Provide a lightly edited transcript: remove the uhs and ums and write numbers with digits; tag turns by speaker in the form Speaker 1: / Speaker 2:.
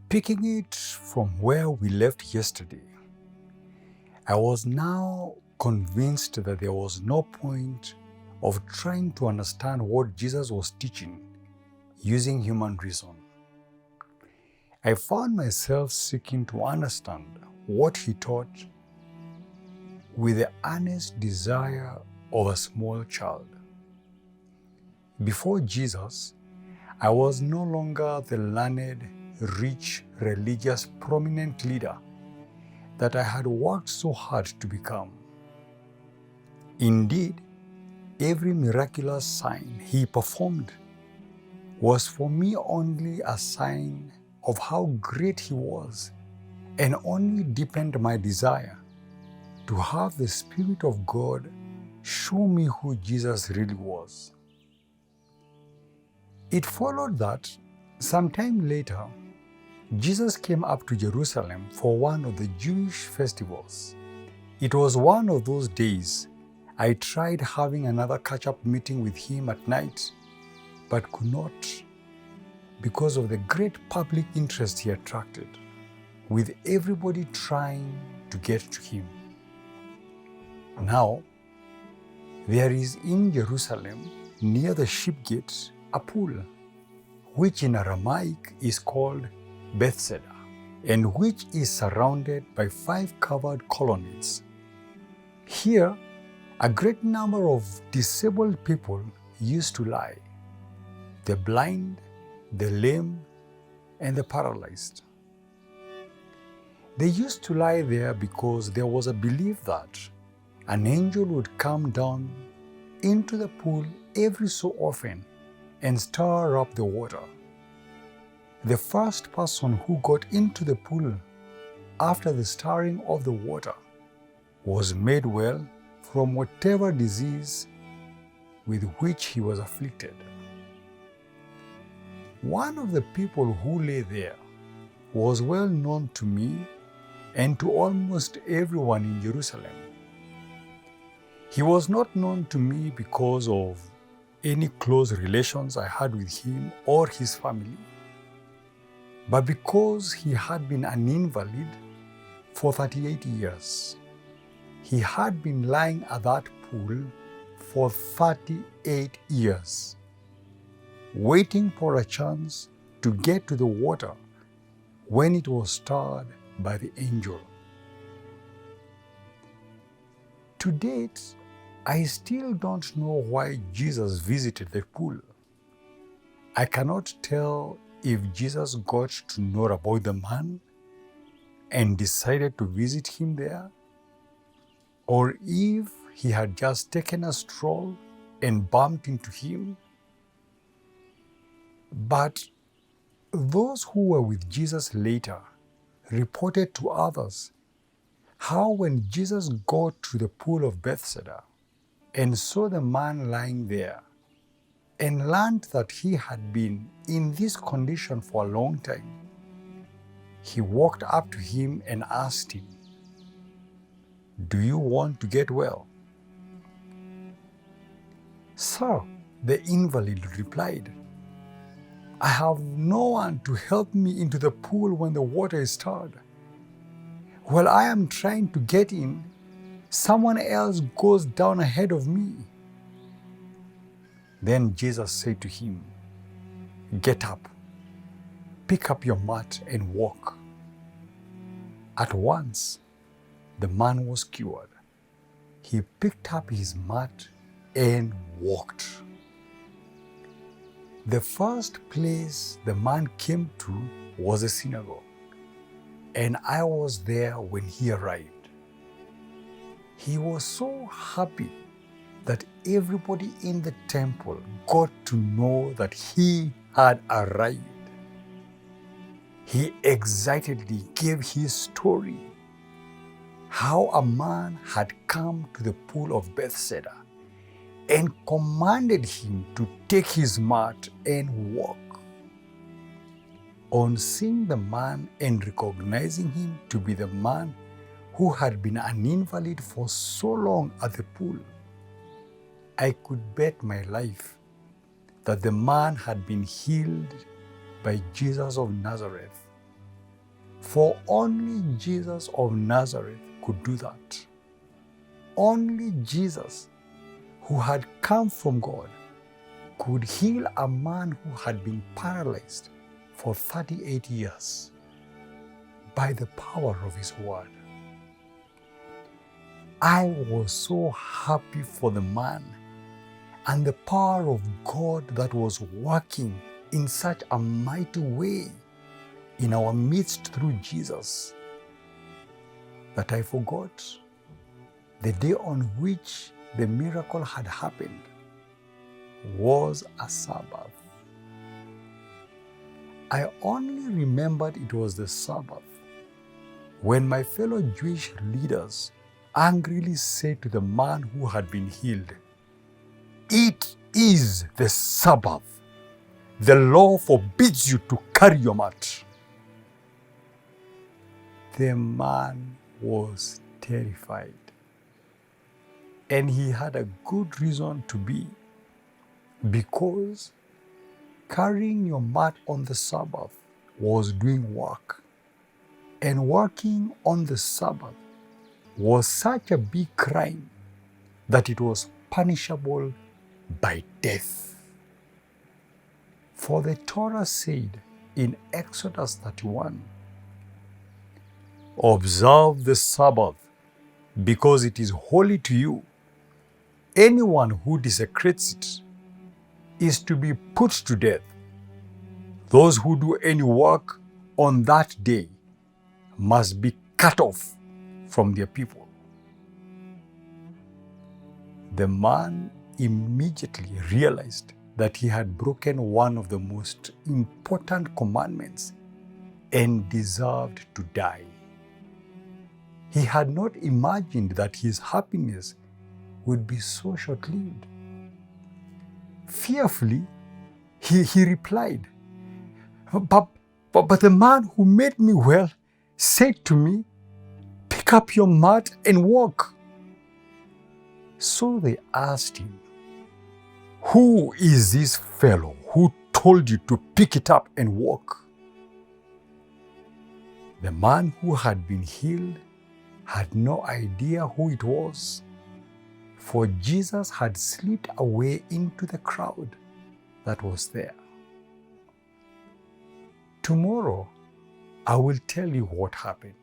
Speaker 1: Picking it from where we left yesterday, I was now convinced that there was no point of trying to understand what Jesus was teaching using human reason. I found myself seeking to understand what he taught with the earnest desire of a small child. Before Jesus, I was no longer the learned, rich, religious, prominent leader that I had worked so hard to become. Indeed, every miraculous sign he performed was for me only a sign of how great he was, and only deepened my desire to have the Spirit of God show me who Jesus really was. It followed that sometime later, Jesus came up to Jerusalem for one of the Jewish festivals. It was one of those days I tried having another catch-up meeting with him at night, but could not because of the great public interest he attracted, with everybody trying to get to him. Now, there is in Jerusalem, near the sheep gate, a pool, which in Aramaic is called Bethesda, and which is surrounded by 5 covered colonnades. Here, a great number of disabled people used to lie: the blind, the lame, and the paralyzed. They used to lie there because there was a belief that an angel would come down into the pool every so often and stir up the water. The first person who got into the pool after the stirring of the water was made well from whatever disease with which he was afflicted. One of the people who lay there was well known to me and to almost everyone in Jerusalem. He was not known to me because of any close relations I had with him or his family, but because he had been an invalid for 38 years. He had been lying at that pool for 38 years, waiting for a chance to get to the water when it was stirred by the angel. To date, I still don't know why Jesus visited the pool. I cannot tell if Jesus got to know about the man and decided to visit him there, or if he had just taken a stroll and bumped into him. But those who were with Jesus later reported to others how when Jesus got to the pool of Bethesda and saw the man lying there and learned that he had been in this condition for a long time, he walked up to him and asked him, "Do you want to get well?" "Sir," the invalid replied, "I have no one to help me into the pool when the water is stirred. While I am trying to get in, someone else goes down ahead of me." Then Jesus said to him, "Get up, pick up your mat and walk." At once, the man was cured. He picked up his mat and walked. The first place the man came to was a synagogue, and I was there when he arrived. He was so happy that everybody in the temple got to know that he had arrived. He excitedly gave his story, how a man had come to the pool of Bethesda and commanded him to take his mat and walk. On seeing the man and recognizing him to be the man who had been an invalid for so long at the pool, I could bet my life that the man had been healed by Jesus of Nazareth For only Jesus of Nazareth could do that. Only Jesus, who had come from God, could heal a man who had been paralyzed for 38 years by the power of his word. I was so happy for the man and the power of God that was working in such a mighty way in our midst through Jesus that I forgot the day on which the miracle had happened was a Sabbath. I only remembered it was the Sabbath when my fellow Jewish leaders angrily said to the man who had been healed, "It is the Sabbath. The law forbids you to carry your mat." The man was terrified, and he had a good reason to be, because carrying your mat on the Sabbath was doing work, and working on the Sabbath was such a big crime that it was punishable by death. For the Torah said in Exodus 31, "Observe the Sabbath, because it is holy to you. Anyone who desecrates it is to be put to death. Those who do any work on that day must be cut off from their people." The man immediately realized that he had broken one of the most important commandments and deserved to die. He had not imagined that his happiness would be so short-lived. Fearfully, he replied, but the man who made me well said to me, "Pick up your mat and walk." So they asked him, "Who is this fellow who told you to pick it up and walk?" The man who had been healed had no idea who it was, for Jesus had slipped away into the crowd that was there. Tomorrow, I will tell you what happened.